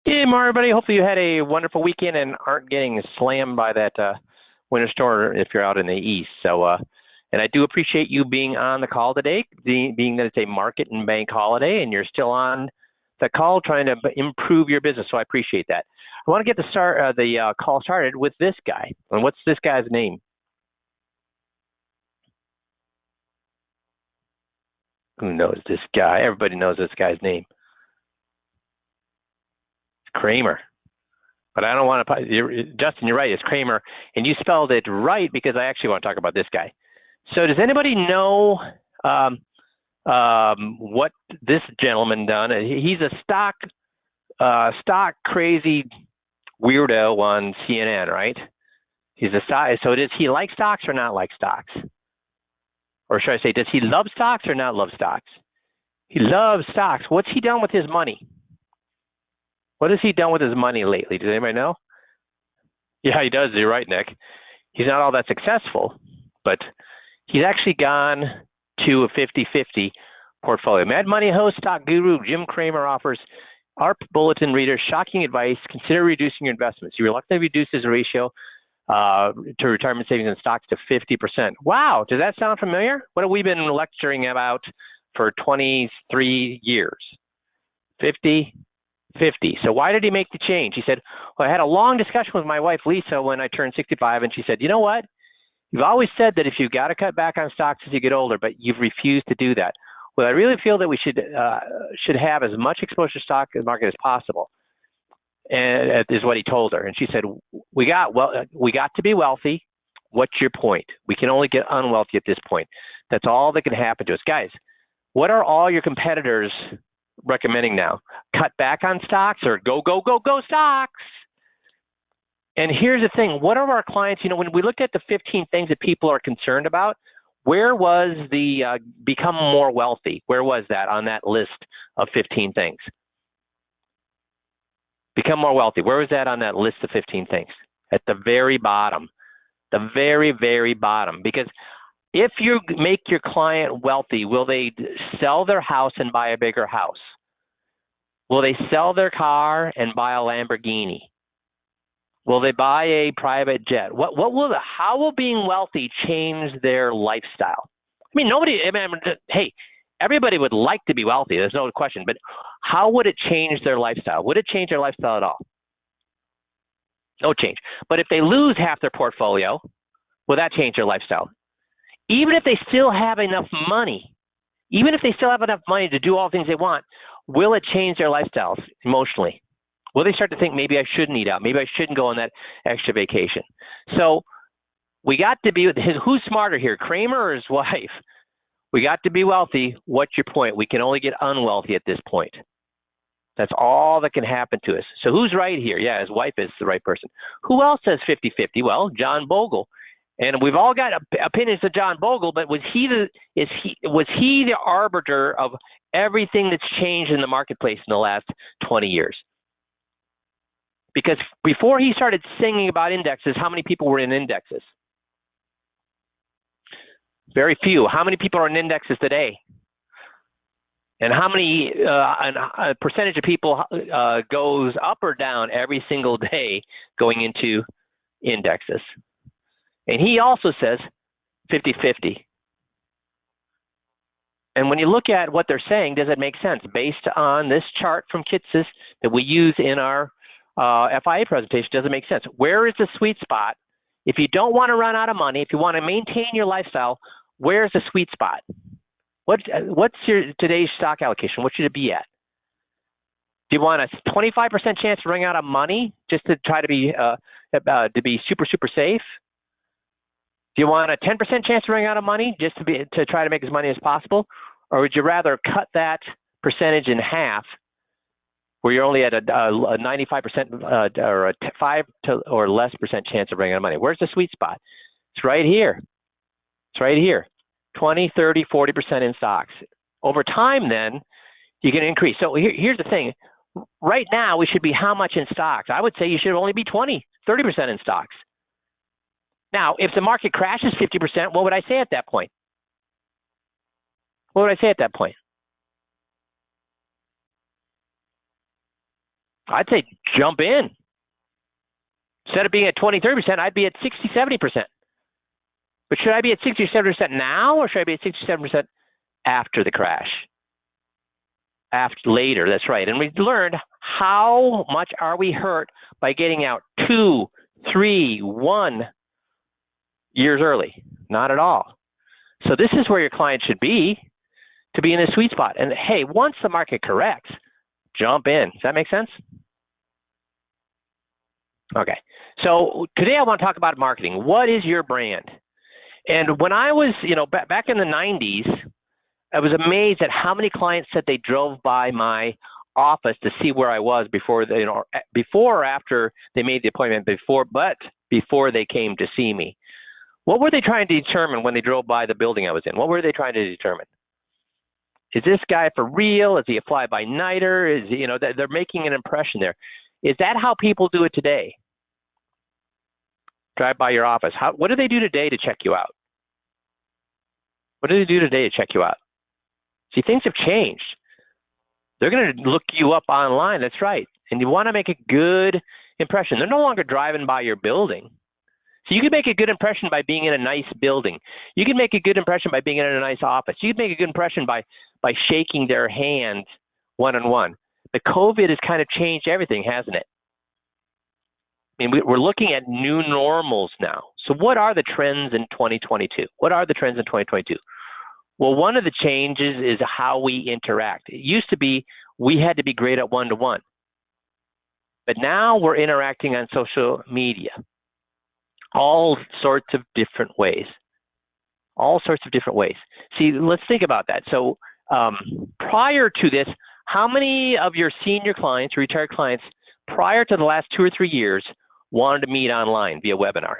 Hey, everybody. Hopefully you had a wonderful weekend and aren't getting slammed by that winter storm if you're out in the east. And I do appreciate you being on the call today, being that it's a market and bank holiday, and you're still on the call trying to improve your business. So I appreciate that. I want to get the call started with this guy. And what's this guy's name? Who knows this guy? Everybody knows this guy's name. It's Kramer. But I don't want to, Justin, you're right, it's Kramer. And you spelled it right because I actually want to talk about this guy. So does anybody know what this gentleman done? He's a stock crazy weirdo on CNN, right? He's a stock. So does he like stocks or not like stocks? Or should I say, does he love stocks or not love stocks? He loves stocks. What's he done with his money? What has he done with his money lately? Does anybody know? Yeah, he does. You're right, Nick. He's not all that successful, but he's actually gone to a 50-50 portfolio. Mad Money host, stock guru Jim Cramer offers our bulletin readers shocking advice. Consider reducing your investments. He reluctantly reduces the ratio to retirement savings and stocks to 50%. Wow, does that sound familiar? What have we been lecturing about for 23 years? 50-50. So why did he make the change? He said, well, I had a long discussion with my wife, Lisa, when I turned 65, and she said, you know what? You've always said that if you've got to cut back on stocks as you get older, but you've refused to do that. Well, I really feel that we should have as much exposure to stock market as possible, and is what he told her. And she said, we got to be wealthy. What's your point? We can only get unwealthy at this point. That's all that can happen to us. Guys, what are all your competitors recommending now? Cut back on stocks or go stocks? And here's the thing, what are our clients, when we looked at the 15 things that people are concerned about, where was the become more wealthy? Where was that on that list of 15 things? Become more wealthy. Where was that on that list of 15 things? At the very bottom. The very, very bottom. Because if you make your client wealthy, will they sell their house and buy a bigger house? Will they sell their car and buy a Lamborghini? Will they buy a private jet? How will being wealthy change their lifestyle? Hey, everybody would like to be wealthy. There's no question. But how would it change their lifestyle? Would it change their lifestyle at all? No change. But if they lose half their portfolio, will that change their lifestyle? Even if they still have enough money, to do all the things they want, will it change their lifestyles emotionally? Will they start to think, maybe I shouldn't eat out? Maybe I shouldn't go on that extra vacation? So we got to be, who's smarter here, Kramer or his wife? We got to be wealthy. What's your point? We can only get unwealthy at this point. That's all that can happen to us. So who's right here? Yeah, his wife is the right person. Who else says 50-50? Well, John Bogle. And we've all got opinions of John Bogle, but was he the arbiter of everything that's changed in the marketplace in the last 20 years? Because before he started singing about indexes, how many people were in indexes? Very few. How many people are in indexes today? And how many percentage of people goes up or down every single day going into indexes? And he also says 50-50. And when you look at what they're saying, does it make sense? Based on this chart from Kitces that we use in our FIA presentation, does it make sense? Where is the sweet spot? If you don't want to run out of money, if you want to maintain your lifestyle, where's the sweet spot? What's your today's stock allocation? What should it be at? Do you want a 25% chance to run out of money just to try to be super safe? Do you want a 10% chance to run out of money just to try to make as money as possible? Or would you rather cut that percentage in half where you're only at a 95% or a 5 or less percent chance of running out of money? Where's the sweet spot? It's right here. It's right here. 20, 30, 40% in stocks. Over time, then, you can increase. So here's the thing. Right now, we should be how much in stocks? I would say you should only be 20, 30% in stocks. Now, if the market crashes 50%, what would I say at that point? What would I say at that point? I'd say jump in. Instead of being at 20, 30%, I'd be at 60, 70%. But should I be at 60 or 70% now, or should I be at 60 or 70% after the crash? Later, that's right. And we learned how much are we hurt by getting out 2, 3, 1 years early? Not at all. So this is where your client should be, to be in the sweet spot. And hey, once the market corrects, jump in. Does that make sense? Okay. So today I want to talk about marketing. What is your brand? And when I was, back in the 90s, I was amazed at how many clients said they drove by my office to see where I was before or after they made the appointment, before they came to see me. What were they trying to determine when they drove by the building I was in? What were they trying to determine? Is this guy for real? Is he a fly-by-nighter? They're making an impression there. Is that how people do it today? Drive by your office. What do they do today to check you out? What do they do today to check you out? See, things have changed. They're going to look you up online. That's right. And you want to make a good impression. They're no longer driving by your building. So you can make a good impression by being in a nice building. You can make a good impression by being in a nice office. You can make a good impression by shaking their hand one-on-one. The COVID has kind of changed everything, hasn't it? I mean, we're looking at new normals now. So what are the trends in 2022? What are the trends in 2022? Well, one of the changes is how we interact. It used to be we had to be great at one-to-one. But now we're interacting on social media. All sorts of different ways. All sorts of different ways. See, let's think about that. So prior to this, how many of your senior clients, retired clients, prior to the last 2 or 3 years wanted to meet online via webinar?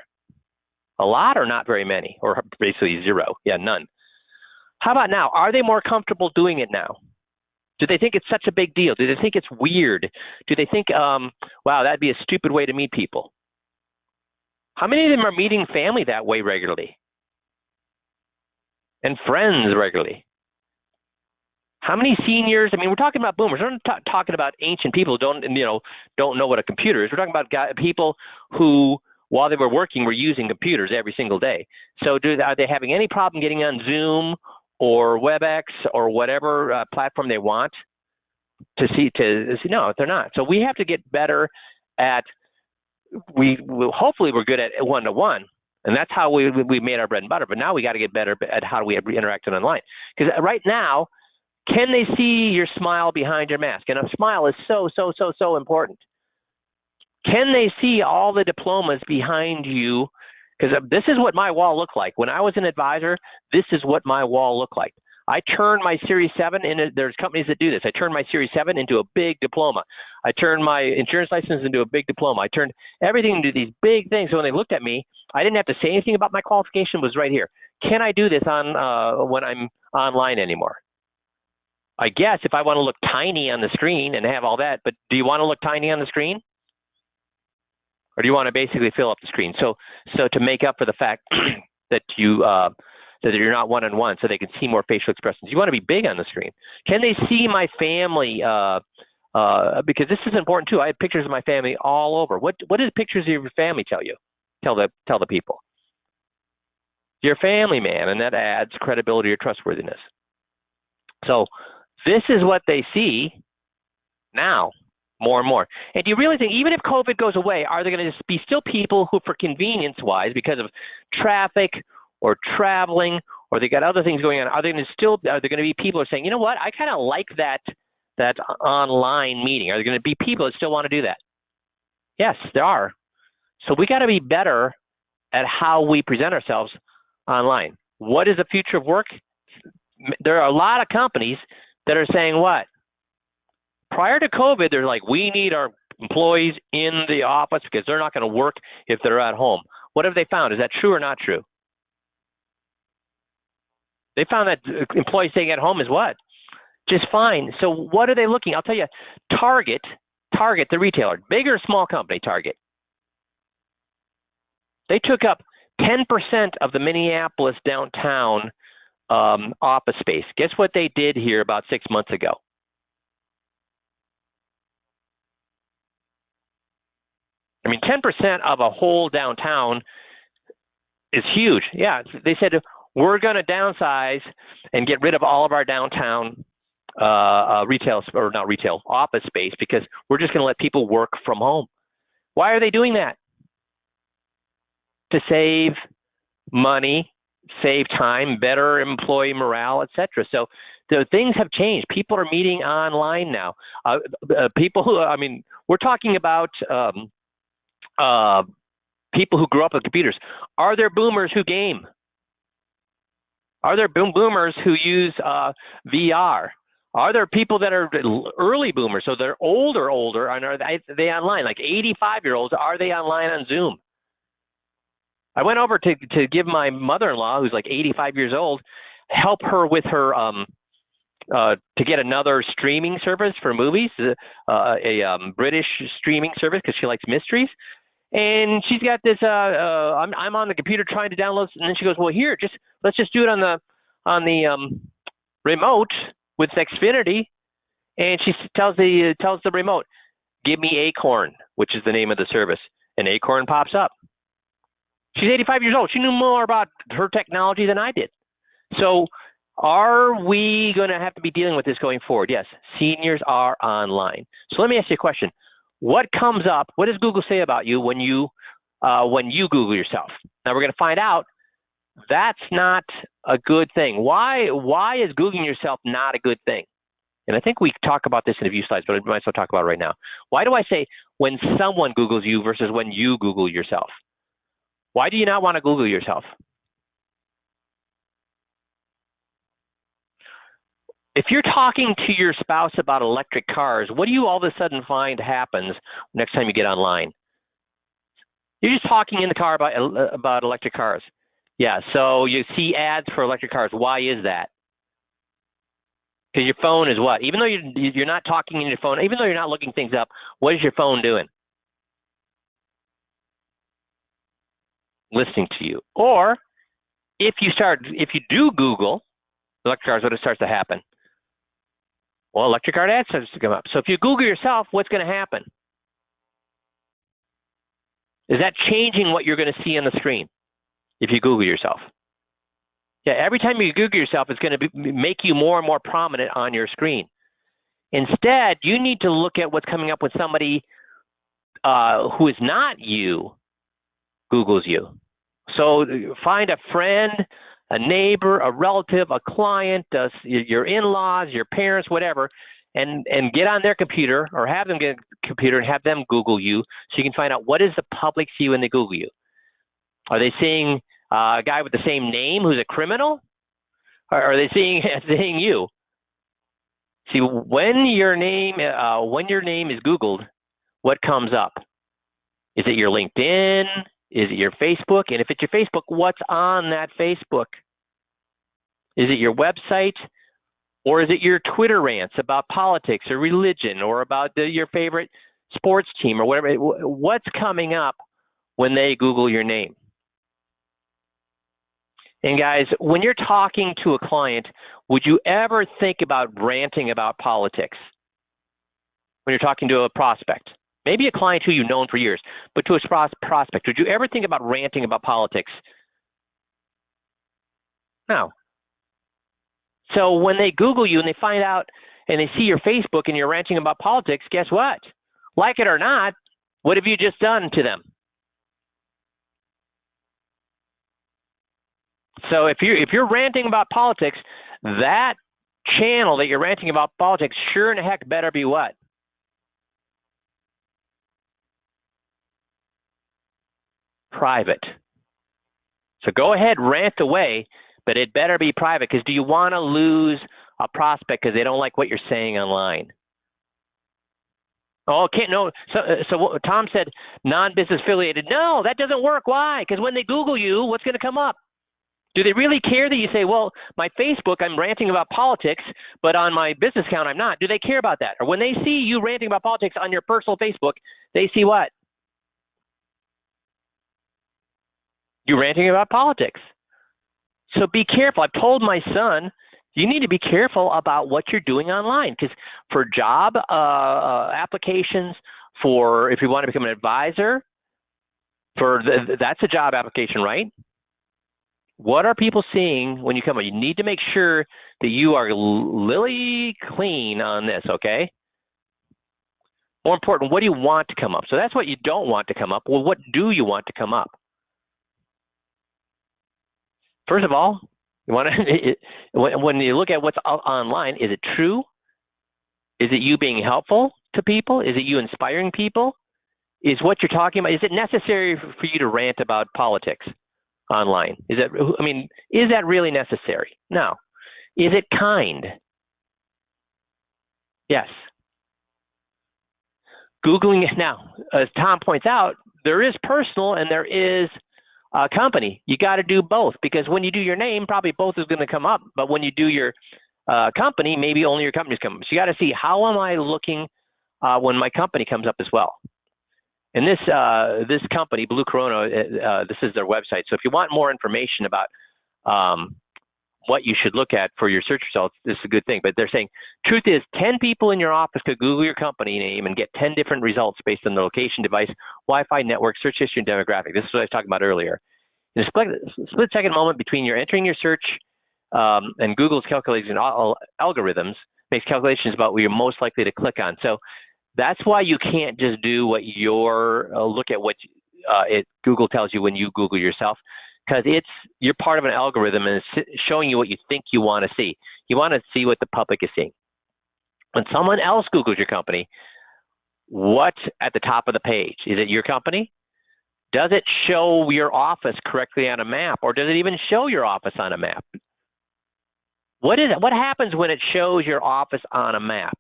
A lot or not very many, or basically zero? Yeah, none. How about now? Are they more comfortable doing it now? Do they think it's such a big deal? Do they think it's weird? Do they think, wow, that'd be a stupid way to meet people? How many of them are meeting family that way regularly? And friends regularly? How many seniors? I mean, we're talking about boomers. We're not talking about ancient people who don't know what a computer is. We're talking about people who, while they were working, were using computers every single day. So are they having any problem getting on Zoom or WebEx or whatever platform they want to see? No, they're not. So we have to get better at. Hopefully we're good at one-to-one, and that's how we made our bread and butter. But now we got to get better at how do we interact online. Because right now, can they see your smile behind your mask? And a smile is so important. Can they see all the diplomas behind you? Because this is what my wall looked like. When I was an advisor, this is what my wall looked like. I turned my Series 7 into, there's companies that do this. I turned my Series 7 into a big diploma. I turned my insurance license into a big diploma. I turned everything into these big things. So when they looked at me, I didn't have to say anything about my qualification. Was right here. Can I do this when I'm online anymore? I guess if I want to look tiny on the screen and have all that, but do you want to look tiny on the screen? Or do you want to basically fill up the screen? So to make up for the fact that that you're not one-on-one, so they can see more facial expressions. You want to be big on the screen. Can they see my family? Because this is important too. I have pictures of my family all over. What do pictures of your family tell you? Tell the people. Your family, man, and that adds credibility or trustworthiness. So this is what they see now. More and more. And do you really think, even if COVID goes away, are there going to be still people who, for convenience-wise, because of traffic or traveling, or they got other things going on, are there going to be people who are saying, you know what, I kind of like that online meeting? Are there going to be people that still want to do that? Yes, there are. So we got to be better at how we present ourselves online. What is the future of work? There are a lot of companies that are saying what? Prior to COVID, they're like, we need our employees in the office because they're not going to work if they're at home. What have they found? Is that true or not true? They found that employees staying at home is what? Just fine. So what are they looking? I'll tell you, Target, the retailer, big or small company, Target. They took up 10% of the Minneapolis downtown office space. Guess what they did here about 6 months ago? I mean, 10% of a whole downtown is huge. Yeah, they said we're going to downsize and get rid of all of our downtown retail, or not retail, office space, because we're just going to let people work from home. Why are they doing that? To save money, save time, better employee morale, etc. So the things have changed. People are meeting online now. People who, I mean, we're talking about people who grew up with computers. Are there boomers who game? Are there boomers who use VR? Are there people that are early boomers, so they're older, and are they online? Like 85-year-olds, are they online on Zoom? I went over to give my mother-in-law, who's like 85 years old, help her with her to get another streaming service for movies, a British streaming service, because she likes mysteries. And she's got this. I'm on the computer trying to download, and then she goes, "Well, here, let's just do it on the remote with Xfinity." And she tells the remote, "Give me Acorn," which is the name of the service, and Acorn pops up. She's 85 years old. She knew more about her technology than I did. So are we going to have to be dealing with this going forward? Yes, seniors are online. So let me ask you a question. What comes up? What does Google say about you when you Google yourself? Now we're going to find out that's not a good thing. Why is Googling yourself not a good thing? And I think we talk about this in a few slides, but I might as well talk about it right now. Why do I say when someone Googles you versus when you Google yourself? Why do you not want to Google yourself? If you're talking to your spouse about electric cars, what do you all of a sudden find happens next time you get online? You're just talking in the car about electric cars. Yeah, so you see ads for electric cars. Why is that? Because your phone is what? Even though you're not talking in your phone, even though you're not looking things up, what is your phone doing? Listening to you. Or if you do Google electric cars, what starts to happen? Well, electric car ads starts to come up. So if you Google yourself, what's going to happen? Is that changing what you're going to see on the screen if you Google yourself? Yeah, every time you Google yourself, it's going to make you more and more prominent on your screen. Instead, you need to look at what's coming up when somebody who is not you Googles you. So find a friend, a neighbor, a relative, a client, your in-laws, your parents, whatever, and get on their computer or have them get a computer and have them Google you so you can find out what is the public see when they Google you. Are they seeing a guy with the same name who's a criminal? Or are they seeing you? See, when your name is Googled, what comes up? Is it your LinkedIn? Is it your Facebook? And if it's your Facebook, what's on that Facebook? Is it your website? Or is it your Twitter rants about politics or religion or about your favorite sports team or whatever? What's coming up when they Google your name? And guys, when you're talking to a client, would you ever think about ranting about politics? When you're talking to a prospect, maybe a client who you've known for years, but to a prospect, would you ever think about ranting about politics? No. So when they Google you and they find out and they see your Facebook and you're ranting about politics, guess what? Like it or not, what have you just done to them? So if you're ranting about politics, that channel that you're ranting about politics sure in the heck better be what? Private. So go ahead, rant away, but it better be private, because do you want to lose a prospect because they don't like what you're saying online? Oh, can't no. So Tom said non-business affiliated. No, that doesn't work. Why? Because when they Google you, what's going to come up? Do they really care that you say, well, my Facebook, I'm ranting about politics, but on my business account, I'm not? Do they care about that? Or when they see you ranting about politics on your personal Facebook, they see what? You ranting about politics. So be careful. I've told my son, you need to be careful about what you're doing online, because for job applications, for if you want to become an advisor, That's a job application, right? What are people seeing when you come up? You need to make sure that you are lily clean on this, okay? More important, what do you want to come up? So that's what you don't want to come up. Well, what do you want to come up? First of all, you want to, when you look at what's online, is it true? Is it you being helpful to people? Is it you inspiring people? Is what you're talking about, is it necessary for you to rant about politics online? Is that really necessary? No. Is it kind? Yes. Googling, now, as Tom points out, there is personal and there is company. You got to do both, because when you do your name, probably both is going to come up. But when you do your company, maybe only your company's coming up. So you got to see, how am I looking when my company comes up as well? And this company, Blue Corona, this is their website. So if you want more information about what you should look at for your search results, this is a good thing. But they're saying, truth is, 10 people in your office could Google your company name and get 10 different results based on the location, device, Wi-Fi, network, search history, and demographic. This is what I was talking about earlier. In a split-second moment between your entering your search and Google's calculating algorithms, makes calculations about what you're most likely to click on. So that's why you can't just do what look at what Google tells you when you Google yourself, because you're part of an algorithm and it's showing you what you think you want to see. You want to see what the public is seeing. When someone else Googles your company, what's at the top of the page? Is it your company? Does it show your office correctly on a map, or does it even show your office on a map? What is it? What happens when it shows your office on a map?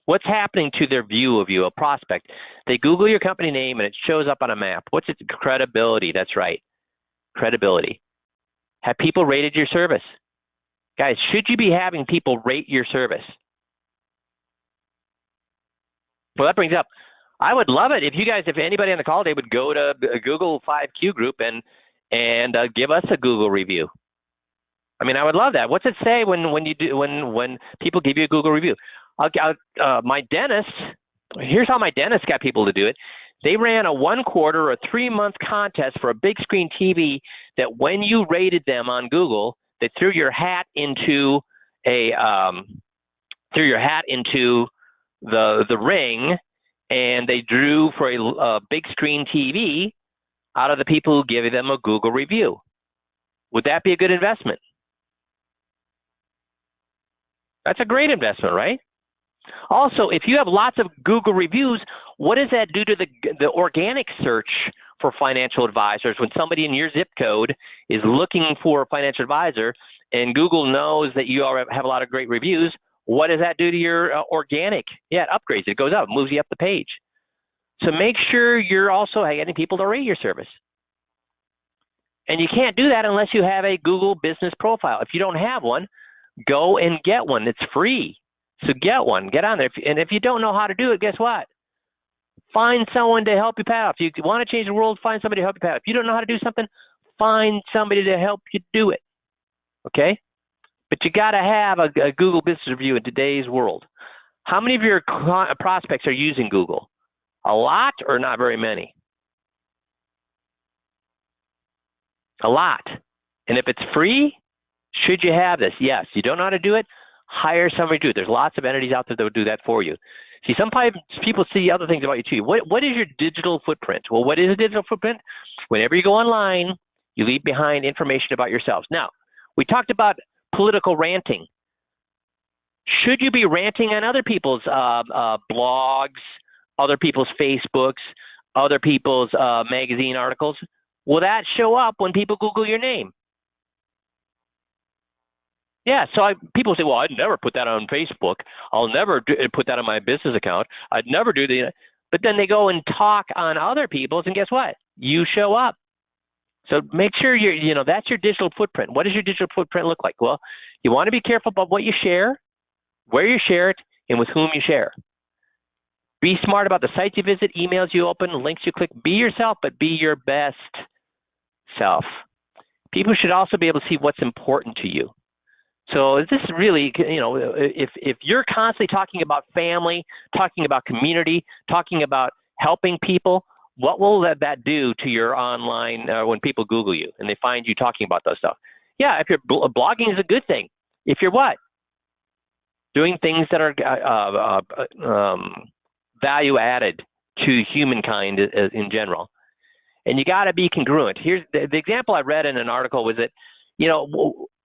What's happening to their view of you, a prospect? They Google your company name and it shows up on a map. What's its credibility? That's right, credibility. Have people rated your service? Guys, should you be having people rate your service? Well, that brings up, I would love it if anybody on the call today would go to Google 5Q group and give us a Google review. I mean, I would love that. What's it say when people give you a Google review? My dentist, here's how my dentist got people to do it. They ran a 1 quarter or 3 month contest for a big screen TV that when you rated them on Google, they threw your hat into the ring, and they drew for a big screen TV out of the people who give them a Google review. Would that be a good investment? That's a great investment, right? Also, if you have lots of Google reviews, what does that do to the organic search for financial advisors? When somebody in your zip code is looking for a financial advisor and Google knows that you have a lot of great reviews, what does that do to your organic? Yeah, it upgrades. It goes up, moves you up the page. So make sure you're also getting people to rate your service. And you can't do that unless you have a Google business profile. If you don't have one, go and get one. It's free. So get one, get on there. And if you don't know how to do it, guess what? Find someone to help you paddle. If you want to change the world, find somebody to help you paddle. If you don't know how to do something, find somebody to help you do it. Okay? But you got to have a Google business review in today's world. How many of your prospects are using Google? A lot or not very many? A lot. And if it's free, should you have this? Yes. You don't know how to do it? Hire somebody to do it. There's lots of entities out there that will do that for you. See, sometimes people see other things about you too. What is your digital footprint? Well, what is a digital footprint? Whenever you go online, you leave behind information about yourselves. Now, we talked about political ranting. Should you be ranting on other people's blogs, other people's Facebooks, other people's magazine articles? Will that show up when people Google your name? Yeah, so people say, well, I'd never put that on Facebook. I'll never put that on my business account. I'd never do that. But then they go and talk on other people's, and guess what? You show up. So make sure that's your digital footprint. What does your digital footprint look like? Well, you want to be careful about what you share, where you share it, and with whom you share. Be smart about the sites you visit, emails you open, links you click. Be yourself, but be your best self. People should also be able to see what's important to you. So this is really, if you're constantly talking about family, talking about community, talking about helping people, What will that do to your online when people Google you and they find you talking about those stuff? Yeah, if you're blogging is a good thing. If you're what? Doing things that are value added to humankind in general. And you got to be congruent. Here's the example I read in an article was that,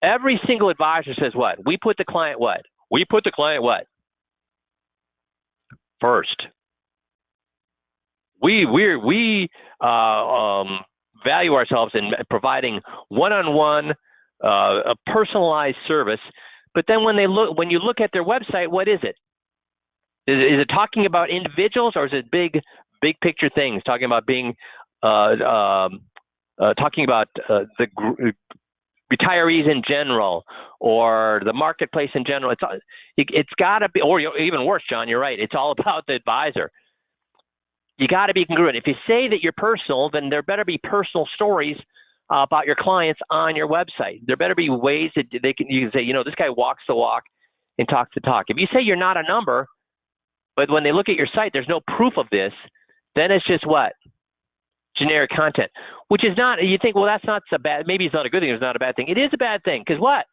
every single advisor says what? We put the client what? We put the client what? First. We value ourselves in providing one-on-one, a personalized service. But then when you look at their website, what is it? Is it talking about individuals, or is it big picture things? Talking about being talking about the retirees in general, or the marketplace in general. It's got to be, or even worse, John, you're right. It's all about the advisor. You got to be congruent. If you say that you're personal, then there better be personal stories about your clients on your website. There better be ways that you can say, this guy walks the walk and talks the talk. If you say you're not a number, but when they look at your site, there's no proof of this, then it's just what? Generic content, which is not, you think, well, that's not so bad. Maybe it's not a good thing. It's not a bad thing. It is a bad thing. Because what?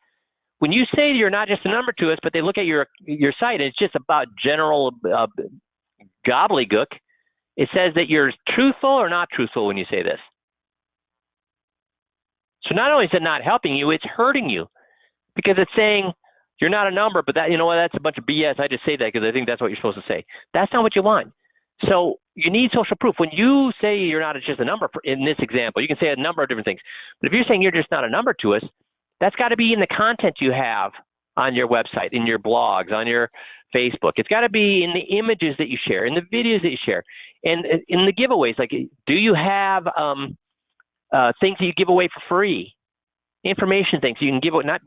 When you say you're not just a number to us, but they look at your site and it's just about general gobbledygook, it says that you're truthful or not truthful when you say this. So not only is it not helping you, it's hurting you, because it's saying you're not a number, but that, that's a bunch of BS. I just say that because I think that's what you're supposed to say. That's not what you want. So you need social proof. When you say you're not just a number, in this example, you can say a number of different things. But if you're saying you're just not a number to us, that's got to be in the content you have on your website, in your blogs, on your Facebook. It's got to be in the images that you share, in the videos that you share, and in the giveaways. Like, do you have things that you give away for free? Information things you can give away, not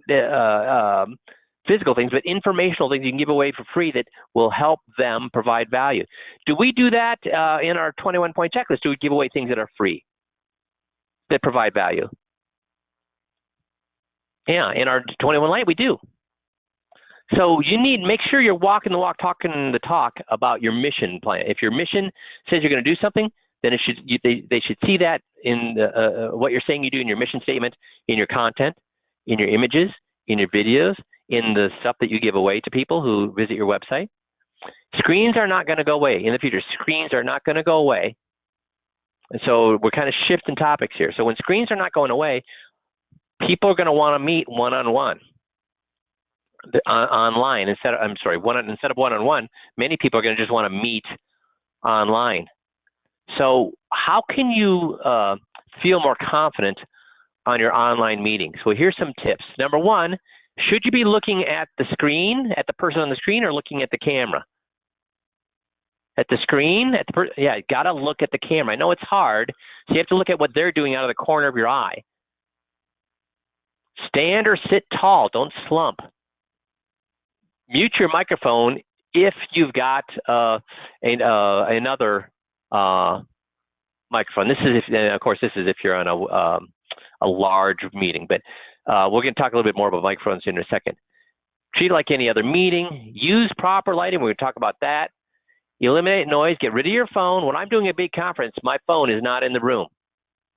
physical things, but informational things you can give away for free that will help them provide value. Do we do that in our 21-point checklist? Do we give away things that are free, that provide value? Yeah, in our 21 Light, we do. So you make sure you're walking the walk, talking the talk about your mission plan. If your mission says you're going to do something, then they should see that in what you're saying you do in your mission statement, in your content, in your images, in your videos, in the stuff that you give away to people who visit your website. Screens are not going to go away in the future. Screens are not going to go away. And so we're kind of shifting topics here. So when screens are not going away, people are going to want to meet one-on-one online instead of one-on-one. Many people are going to just want to meet online. So how can you feel more confident on your online meetings? Well, here's some tips. Number one, should you be looking at the screen, at the person on the screen, or looking at the camera? At the screen? Yeah, you got to look at the camera. I know it's hard, so you have to look at what they're doing out of the corner of your eye. Stand or sit tall. Don't slump. Mute your microphone if you've got another microphone. Of course, this is if you're on a large meeting, but we're going to talk a little bit more about microphones in a second. Treat it like any other meeting. Use proper lighting. We're going to talk about that. Eliminate noise. Get rid of your phone. When I'm doing a big conference, my phone is not in the room.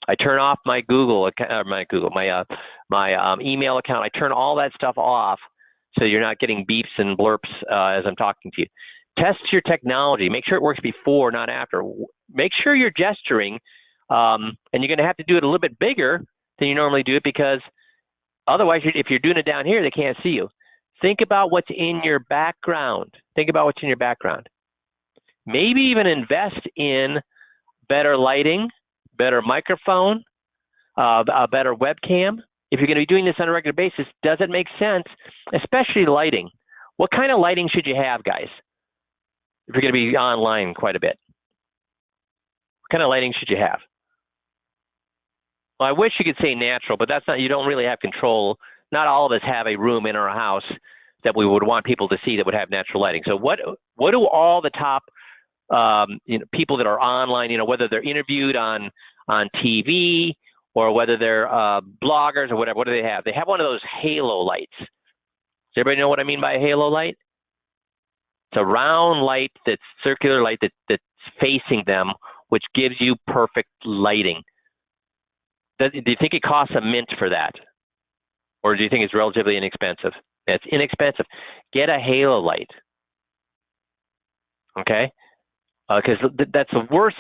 I turn off my email account. I turn all that stuff off so you're not getting beeps and blurps as I'm talking to you. Test your technology. Make sure it works before, not after. Make sure you're gesturing, and you're going to have to do it a little bit bigger than you normally do it, because otherwise, if you're doing it down here, they can't see you. Think about what's in your background. Maybe even invest in better lighting, better microphone, a better webcam. If you're going to be doing this on a regular basis, does it make sense, especially lighting? What kind of lighting should you have, guys, if you're going to be online quite a bit? What kind of lighting should you have? Well, I wish you could say natural, but that's not, you don't really have control. Not all of us have a room in our house that we would want people to see that would have natural lighting. So what do all the top people that are online, whether they're interviewed on TV or whether they're bloggers or whatever, what do they have? They have one of those halo lights. Does everybody know what I mean by a halo light? It's a round light, that's circular light that's facing them which gives you perfect lighting. Do you think it costs a mint for that? Or do you think it's relatively inexpensive? It's inexpensive. Get a halo light. Okay? Because that's the worst.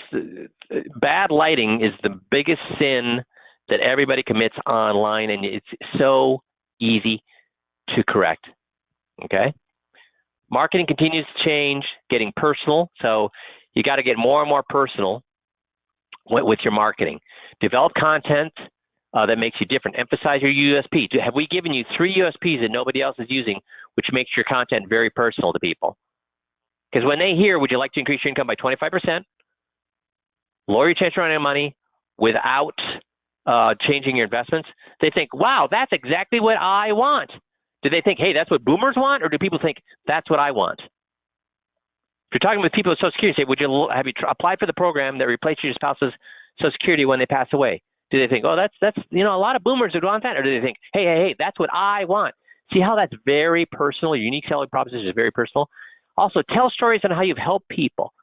Bad lighting is the biggest sin that everybody commits online, and it's so easy to correct. Okay? Marketing continues to change, getting personal. So you got to get more and more personal with your marketing. Develop content that makes you different. Emphasize your USP. Have we given you 3 USPs that nobody else is using, which makes your content very personal to people? Because when they hear, would you like to increase your income by 25%, lower your chance of running out of money without changing your investments, they think, wow, that's exactly what I want. Do they think, hey, that's what boomers want? Or do people think, that's what I want? If you're talking with people with Social Security, say, have you applied for the program that replaces your spouse's Social Security when they pass away? Do they think, oh, that's a lot of boomers would want that? Or do they think, hey, that's what I want? See how that's very personal? Your unique selling proposition is very personal. Also, tell stories on how you've helped people.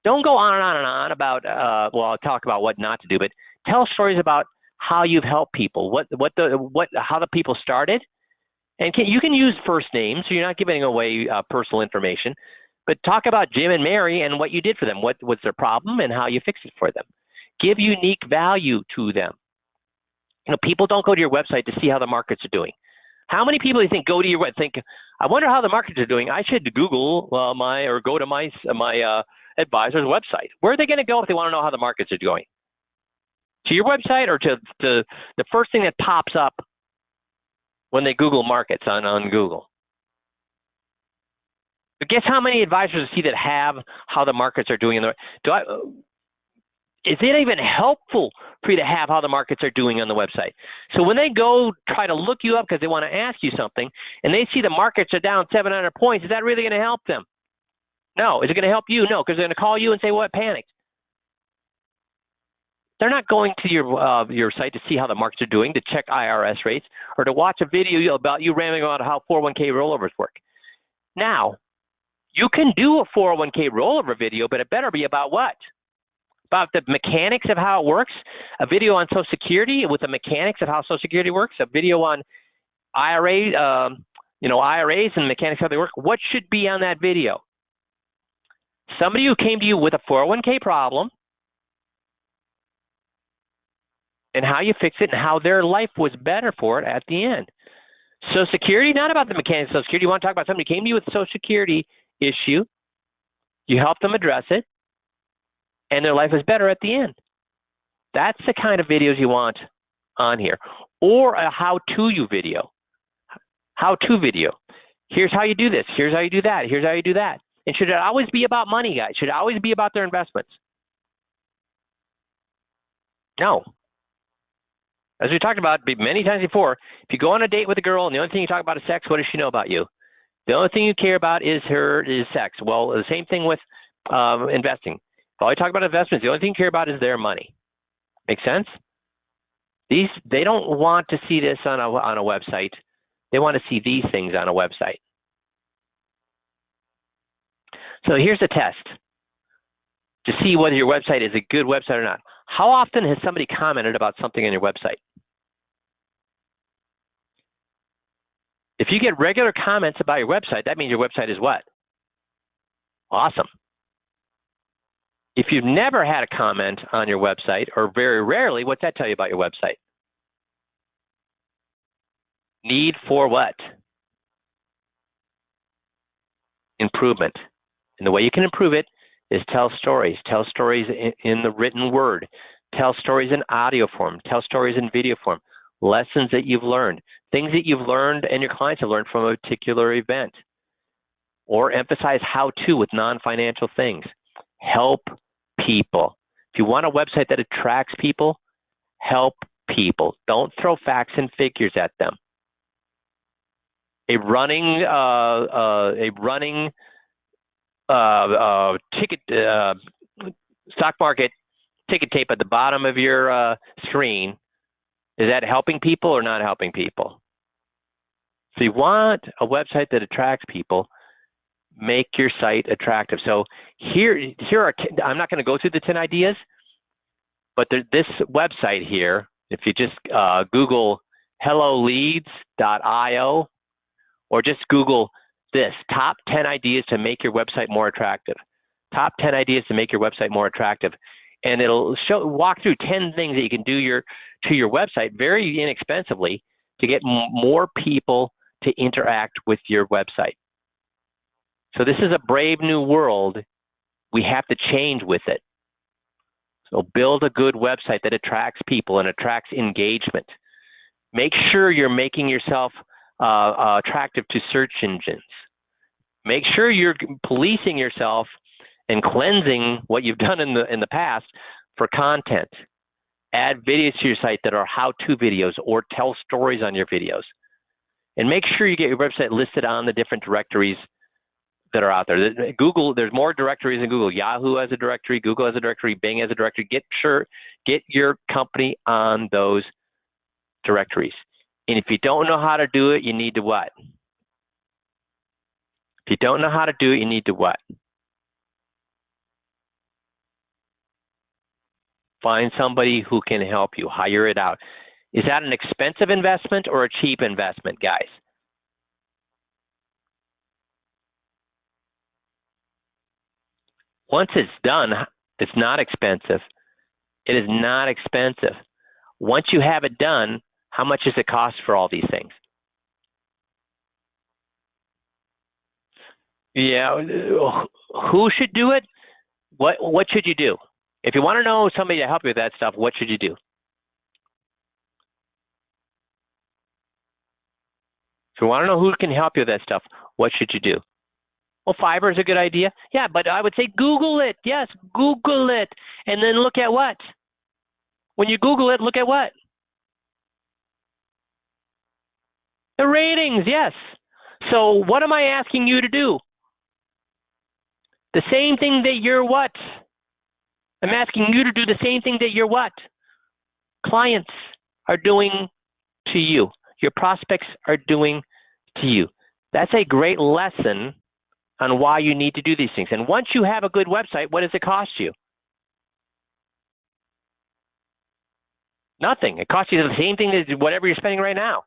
Don't go on and on and on about, I'll talk about what not to do, but tell stories about how you've helped people, how the people started. And you can use first names, so you're not giving away personal information, but talk about Jim and Mary and what you did for them. What was their problem and how you fixed it for them. Give unique value to them. People don't go to your website to see how the markets are doing. How many people do you think go to your website think, I wonder how the markets are doing? I should Google or go to my advisor's website. Where are they going to go if they want to know how the markets are going? To your website or to the first thing that pops up when they Google markets on Google? But guess how many advisors see that have how the markets are doing? Is it even helpful for you to have how the markets are doing on the website? So when they go try to look you up because they want to ask you something, and they see the markets are down 700 points, is that really going to help them? No. Is it going to help you? No, because they're going to call you and say, what, panicked? They're not going to your site to see how the markets are doing, to check IRS rates, or to watch a video about you rambling about how 401k rollovers work. Now, you can do a 401k rollover video, but it better be about what? About the mechanics of how it works. A video on Social Security with the mechanics of how Social Security works. A video on IRAs and the mechanics of how they work. What should be on that video? Somebody who came to you with a 401k problem, and how you fix it, and how their life was better for it at the end. Social Security, not about the mechanics of Social Security. You want to talk about somebody who came to you with a Social Security issue, you help them address it, and their life is better at the end. That's the kind of videos you want on here. Or a how-to video. How-to video. Here's how you do this. Here's how you do that. Here's how you do that. And should it always be about money, guys? Should it always be about their investments? No. As we talked about many times before, if you go on a date with a girl and the only thing you talk about is sex, what does she know about you? The only thing you care about is sex. Well, the same thing with investing. If all you talk about investments, the only thing you care about is their money. Make sense? They don't want to see this on a website. They want to see these things on a website. So here's a test to see whether your website is a good website or not. How often has somebody commented about something on your website? If you get regular comments about your website, that means your website is what? Awesome. If you've never had a comment on your website, or very rarely, what's that tell you about your website? Need for what? Improvement. And the way you can improve it is tell stories. Tell stories in the written word. Tell stories in audio form. Tell stories in video form. Lessons that you've learned. Things that you've learned and your clients have learned from a particular event. Or emphasize how-to with non-financial things. Help people. If you want a website that attracts people, help people. Don't throw facts and figures at them. A running ticket stock market ticket tape at the bottom of your screen, is that helping people or not helping people? So you want a website that attracts people. make your site attractive. So here are, I'm not going to go through the 10 ideas, but this website here, if you just Google helloleads.io, or just Google this, top 10 ideas to make your website more attractive. Top 10 ideas to make your website more attractive. And it'll walk through 10 things that you can do to your website very inexpensively to get more people to interact with your website. So this is a brave new world. We have to change with it. So build a good website that attracts people and attracts engagement. Make sure you're making yourself attractive to search engines. Make sure you're policing yourself and cleansing what you've done in the past for content. Add videos to your site that are how-to videos or tell stories on your videos. And make sure you get your website listed on the different directories that are out there. Google, there's more directories than Google. Yahoo has a directory, Google has a directory, Bing has a directory. Get your company on those directories. And if you don't know how to do it, you need to what? If you don't know how to do it, you need to what? Find somebody who can help you. Hire it out. Is that an expensive investment or a cheap investment, guys? Once it's done, it's not expensive. It is not expensive. Once you have it done, how much does it cost for all these things? Yeah, who should do it? What should you do? If you want to know somebody to help you with that stuff, what should you do? If you want to know who can help you with that stuff, what should you do? Well, Fiverr is a good idea. Yeah, but I would say Google it. Yes, Google it. And then look at what? When you Google it, look at what? The ratings, yes. So what am I asking you to do? The same thing that you're what? I'm asking you to do the same thing that your what? Clients are doing to you. Your prospects are doing to you. That's a great lesson on why you need to do these things. And once you have a good website, what does it cost you? Nothing. It costs you the same thing as whatever you're spending right now.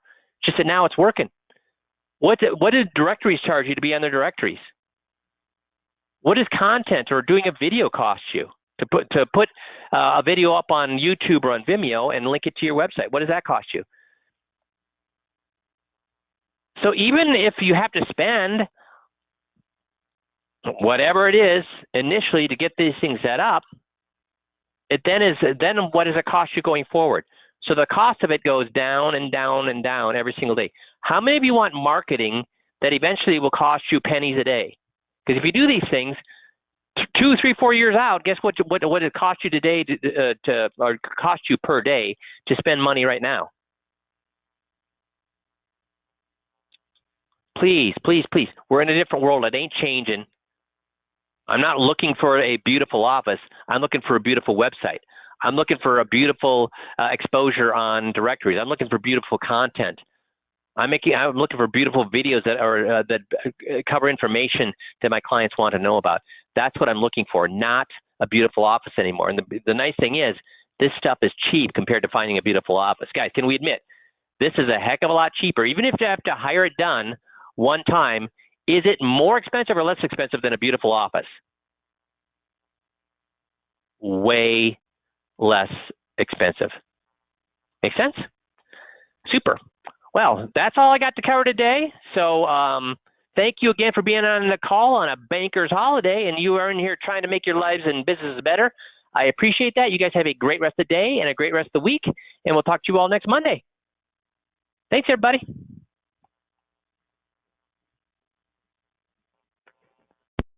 Just that now it's working. What do directories charge you to be on their directories? What does content or doing a video cost you to put a video up on YouTube or on Vimeo and link it to your website? What does that cost you? So even if you have to spend whatever it is initially to get these things set up, then what does it cost you going forward? So the cost of it goes down and down and down every single day. How many of you want marketing that eventually will cost you pennies a day? Because if you do these things 2, 3, 4 years out, guess what it costs you today or cost you per day to spend money right now? Please, please, please. We're in a different world. It ain't changing. I'm not looking for a beautiful office. I'm looking for a beautiful website. I'm looking for a beautiful exposure on directories. I'm looking for beautiful content. I'm looking for beautiful videos that cover information that my clients want to know about. That's what I'm looking for, not a beautiful office anymore. And the nice thing is, this stuff is cheap compared to finding a beautiful office. Guys, can we admit, this is a heck of a lot cheaper. Even if you have to hire it done one time, is it more expensive or less expensive than a beautiful office? Way less expensive. Make sense? Super. Well, that's all I got to cover today. So thank you again for being on the call on a banker's holiday, and you are in here trying to make your lives and businesses better. I appreciate that. You guys have a great rest of the day and a great rest of the week, and we'll talk to you all next Monday. Thanks, everybody.